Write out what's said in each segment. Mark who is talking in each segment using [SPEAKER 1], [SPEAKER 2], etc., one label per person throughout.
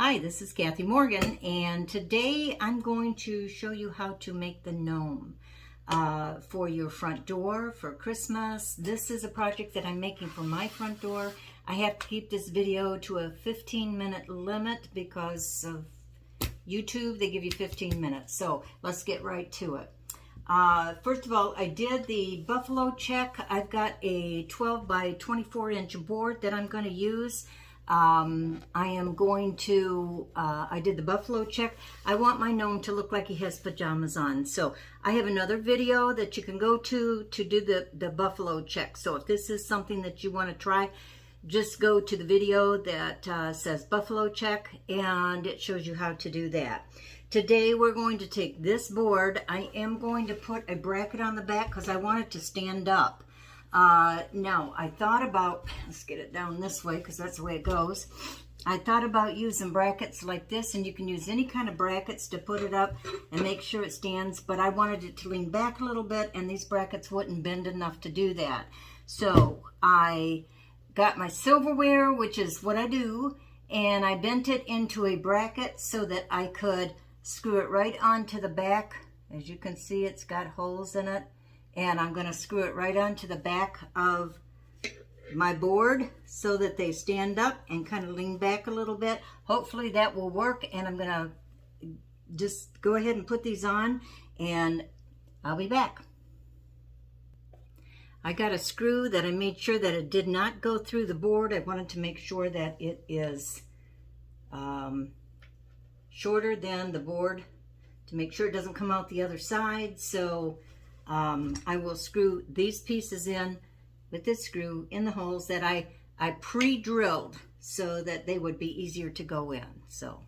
[SPEAKER 1] Hi, this is Kathy Morgan, and today I'm going to show you how to make the gnome for your front door for Christmas. This is a project that I'm making for my front door. I have to keep this video to a 15-minute limit because of YouTube. They give you 15 minutes, so let's get right to it. First of all, I did the buffalo check. I've got a 12 by 24 inch board that I'm going to use. I did the buffalo check. I want my gnome to look like he has pajamas on. So I have another video that you can go to do the buffalo check. So if this is something that you want to try, just go to the video that says buffalo check, and it shows you how to do that. Today we're going to take this board. I am going to put a bracket on the back because I want it to stand up. Now, I thought about, let's get it down this way because that's the way it goes. I thought about using brackets like this, and you can use any kind of brackets to put it up and make sure it stands, but I wanted it to lean back a little bit, and these brackets wouldn't bend enough to do that. So I got my silverware, which is what I do, and I bent it into a bracket so that I could screw it right onto the back. As you can see, it's got holes in it. And I'm going to screw it right onto the back of my board so that they stand up and kind of lean back a little bit. Hopefully that will work, and I'm going to just go ahead and put these on, and I'll be back. I got a screw that I made sure that it did not go through the board. I wanted to make sure that it is shorter than the board to make sure it doesn't come out the other side. So I will screw these pieces in with this screw in the holes that I pre-drilled so that they would be easier to go in. So,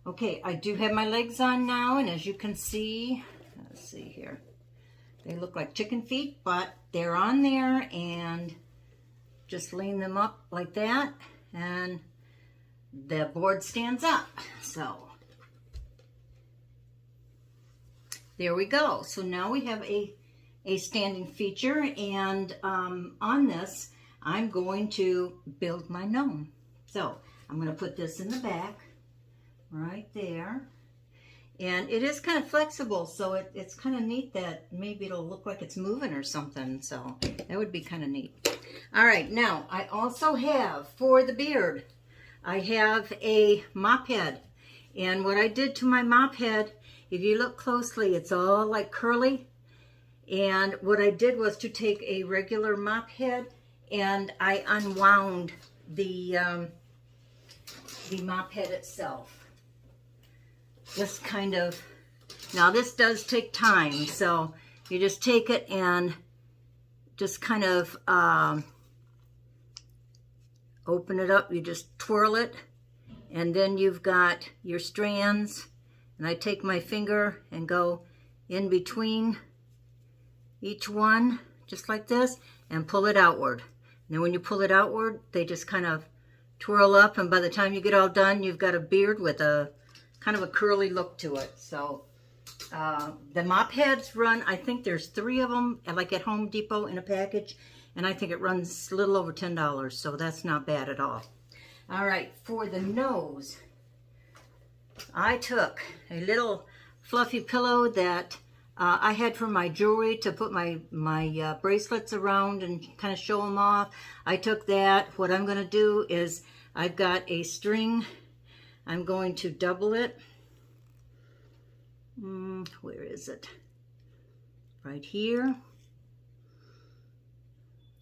[SPEAKER 1] okay, I do have my legs on now, and as you can see, let's see here, they look like chicken feet, but they're on there, and just lean them up like that, and the board stands up. So there we go. So now we have a standing feature, and on this, I'm going to build my gnome. So I'm going to put this in the back, right there. And it is kind of flexible, so it's kind of neat that maybe it'll look like it's moving or something. So that would be kind of neat. All right, now I also have, for the beard, I have a mop head. And what I did to my mop head, if you look closely, it's all like curly. And what I did was to take a regular mop head, and I unwound the mop head itself. Just kind of, now this does take time, so you just take it and just kind of open it up. You just twirl it, and then you've got your strands. And I take my finger and go in between each one, just like this, and pull it outward. And then when you pull it outward, they just kind of twirl up, and by the time you get all done, you've got a beard with a kind of a curly look to it. So the mop heads run, I think there's 3 of them, like at Home Depot in a package, and I think it runs a little over $10, so that's not bad at all. All right, for the nose, I took a little fluffy pillow that I had for my jewelry to put my bracelets around and kind of show them off. I took that. What I'm going to do is I've got a string. I'm going to double it. Where is it? Right here.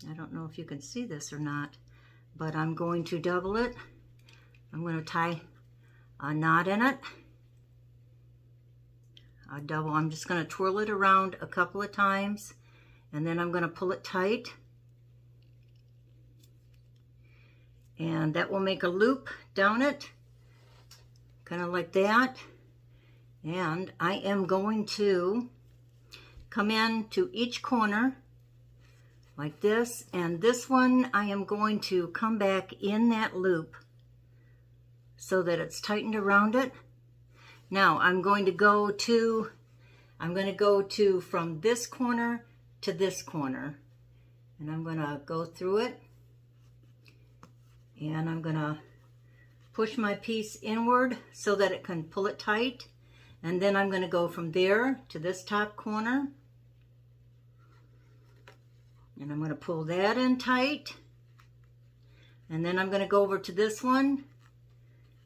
[SPEAKER 1] I don't know if you can see this or not, but I'm going to double it. I'm going to tie a knot in it. I'm just going to twirl it around a couple of times, and then I'm going to pull it tight, and that will make a loop down it, kind of like that. And I am going to come in to each corner like this, and this one I am going to come back in that loop so that it's tightened around it. Now I'm going to go to from this corner to this corner, and I'm going to go through it, and I'm going to push my piece inward so that it can pull it tight. And then I'm going to go from there to this top corner. And I'm going to pull that in tight. And then I'm going to go over to this one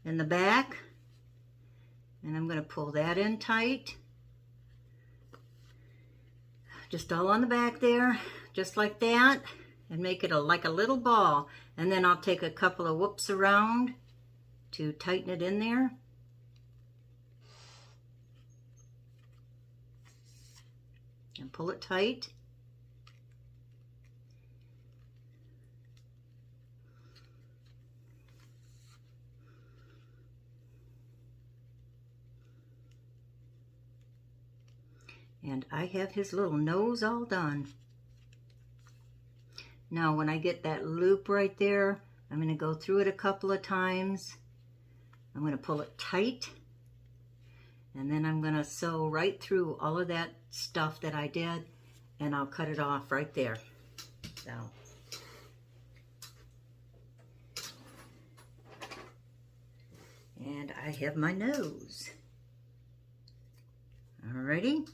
[SPEAKER 1] in the back. And I'm going to pull that in tight. Just all on the back there, just like that. And make it like a little ball. And then I'll take a couple of whoops around to tighten it in there. And pull it tight. And I have his little nose all done. Now when I get that loop right there, I'm going to go through it a couple of times. I'm going to pull it tight. And then I'm going to sew right through all of that stuff that I did. And I'll cut it off right there. So. And I have my nose. Alrighty.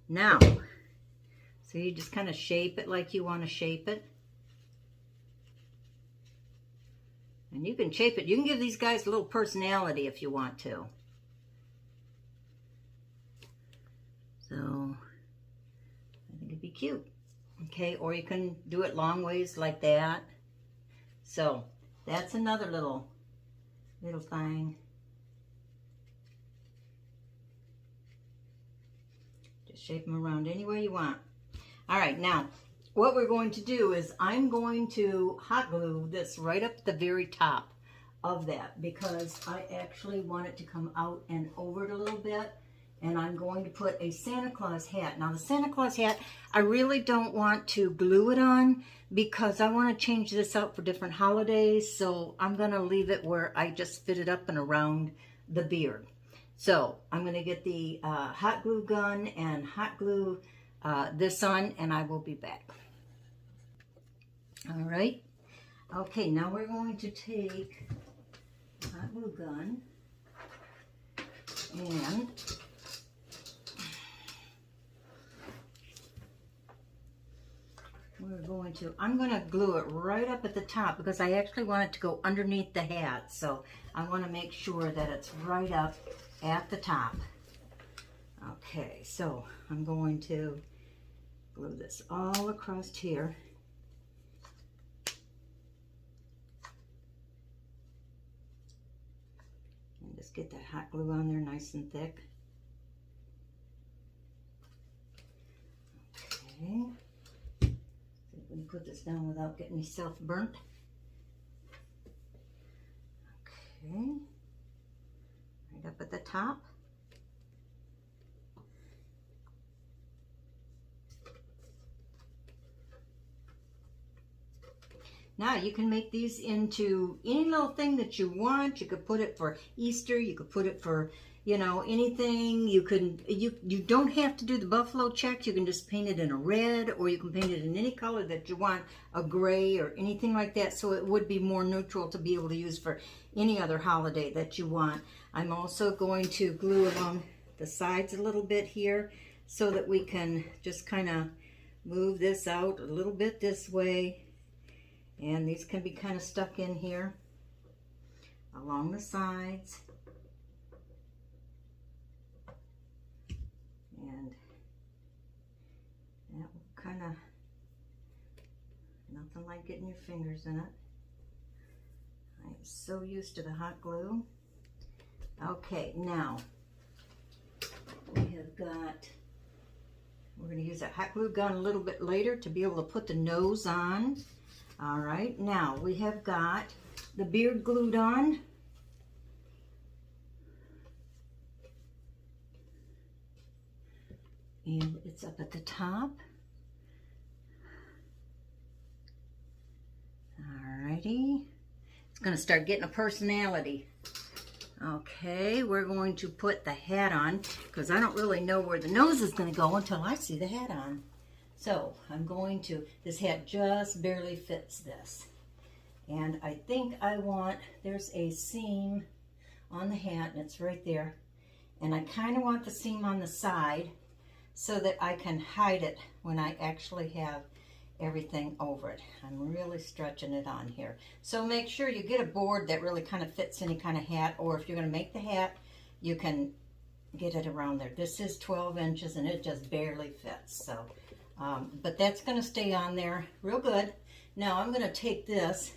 [SPEAKER 1] Now, so you just kind of shape it like you want to shape it. And you can shape it. You can give these guys a little personality if you want to. So, I think it'd be cute. Okay, or you can do it long ways like that. So, that's another little thing. Just shape them around any way you want. All right, now what we're going to do is I'm going to hot glue this right up at the very top of that because I actually want it to come out and over it a little bit. And I'm going to put a Santa Claus hat. Now the Santa Claus hat, I really don't want to glue it on because I want to change this out for different holidays. So I'm going to leave it where I just fit it up and around the beard. So I'm going to get the hot glue gun and hot glue this on, and I will be back. All right. Okay, now we're going to take the hot glue gun and I'm going to glue it right up at the top because I actually want it to go underneath the hat. So I want to make sure that it's right up at the top. Okay, so I'm going to glue this all across here. And just get that hot glue on there nice and thick. Okay. Let me put this down without getting myself burnt. Okay. Right up at the top. Now you can make these into any little thing that you want. You could put it for Easter. You could put it for, you know, anything. You don't have to do the buffalo check. You can just paint it in a red, or you can paint it in any color that you want, a gray or anything like that. So it would be more neutral to be able to use for any other holiday that you want. I'm also going to glue along the sides a little bit here so that we can just kind of move this out a little bit this way. And these can be kind of stuck in here along the sides. And that will kind of, nothing like getting your fingers in it. I'm so used to the hot glue. Okay, now we have got, we're going to use that hot glue gun a little bit later to be able to put the nose on. All right, now we have got the beard glued on. And it's up at the top. Alrighty. It's going to start getting a personality. Okay, we're going to put the hat on because I don't really know where the nose is going to go until I see the hat on. So I'm going to, this hat just barely fits this. And I think I want, there's a seam on the hat, and it's right there. And I kind of want the seam on the side so that I can hide it when I actually have everything over it. I'm really stretching it on here. So make sure you get a board that really kind of fits any kind of hat, or if you're going to make the hat, you can get it around there. This is 12 inches and it just barely fits. So, but that's going to stay on there real good. Now I'm going to take this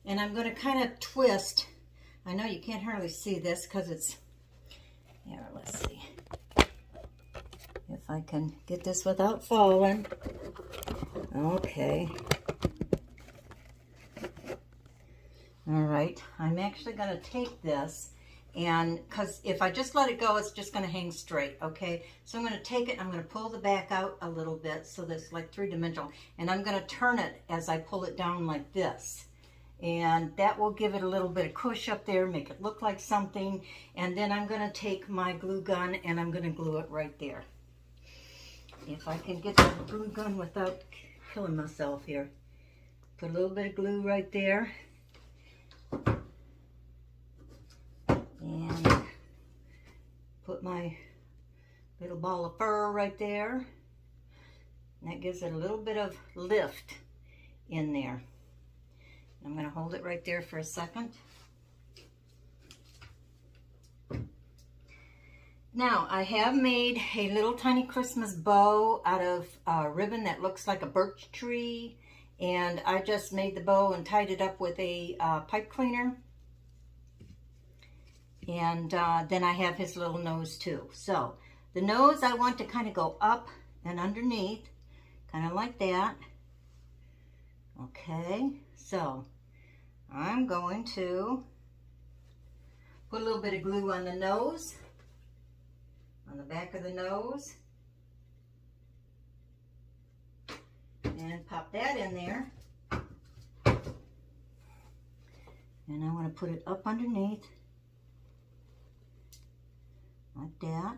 [SPEAKER 1] and I'm going to kind of twist. I know you can't hardly see this because it's, here, let's see if I can get this without falling. Okay. All right, I'm actually going to take this, and because if I just let it go, it's just going to hang straight, okay? So I'm going to take it, I'm going to pull the back out a little bit so that it's like three-dimensional, and I'm going to turn it as I pull it down like this. And that will give it a little bit of push up there, make it look like something. And then I'm going to take my glue gun and I'm going to glue it right there. If I can get the glue gun without killing myself here. Put a little bit of glue right there. And put my little ball of fur right there. And that gives it a little bit of lift in there. I'm going to hold it right there for a second. Now, I have made a little tiny Christmas bow out of ribbon that looks like a birch tree. And I just made the bow and tied it up with a pipe cleaner. And then I have his little nose too. So, the nose I want to kind of go up and underneath, kind of like that. Okay, so I'm going to put a little bit of glue on the nose, on the back of the nose, and pop that in there. And I want to put it up underneath, like that.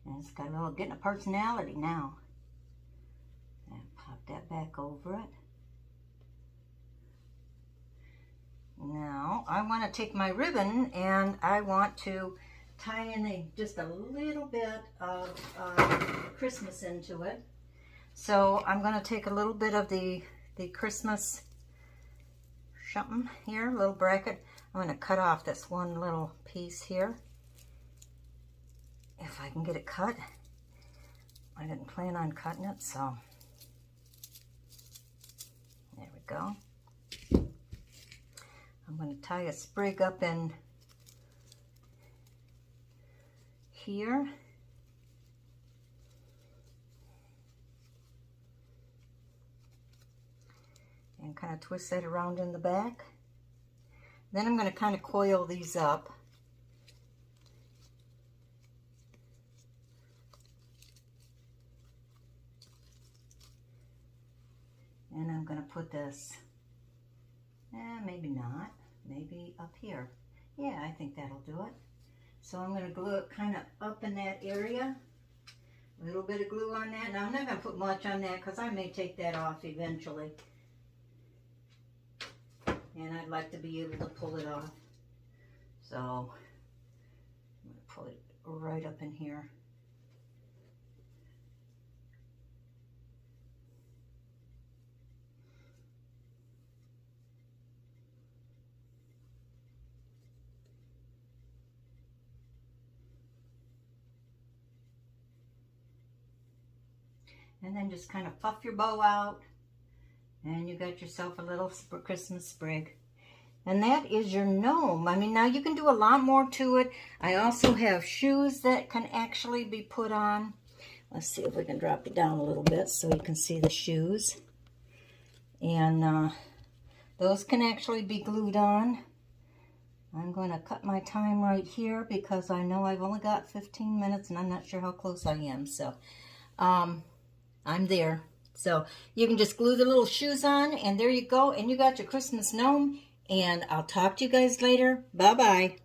[SPEAKER 1] And it's got a little getting a personality now. And pop that back over it. Now I want to take my ribbon and I want to tie in just a little bit of Christmas into it. So I'm going to take a little bit of the Christmas something here, a little bracket. I'm going to cut off this one little piece here. If I can get it cut. I didn't plan on cutting it, so there we go. I'm going to tie a sprig up in here. And kind of twist that around in the back. Then I'm going to kind of coil these up. And I'm going to put this, maybe not, maybe up here. Yeah, I think that'll do it. So I'm going to glue it kind of up in that area. A little bit of glue on that. Now I'm not going to put much on that because I may take that off eventually. And I'd like to be able to pull it off. So I'm going to pull it right up in here. And then just kind of puff your bow out. And you got yourself a little Christmas sprig. And that is your gnome. I mean, now you can do a lot more to it. I also have shoes that can actually be put on. Let's see if we can drop it down a little bit so you can see the shoes. And those can actually be glued on. I'm going to cut my time right here because I know I've only got 15 minutes and I'm not sure how close I am. So, I'm there. So you can just glue the little shoes on and there you go. And you got your Christmas gnome. And I'll talk to you guys later. Bye-bye.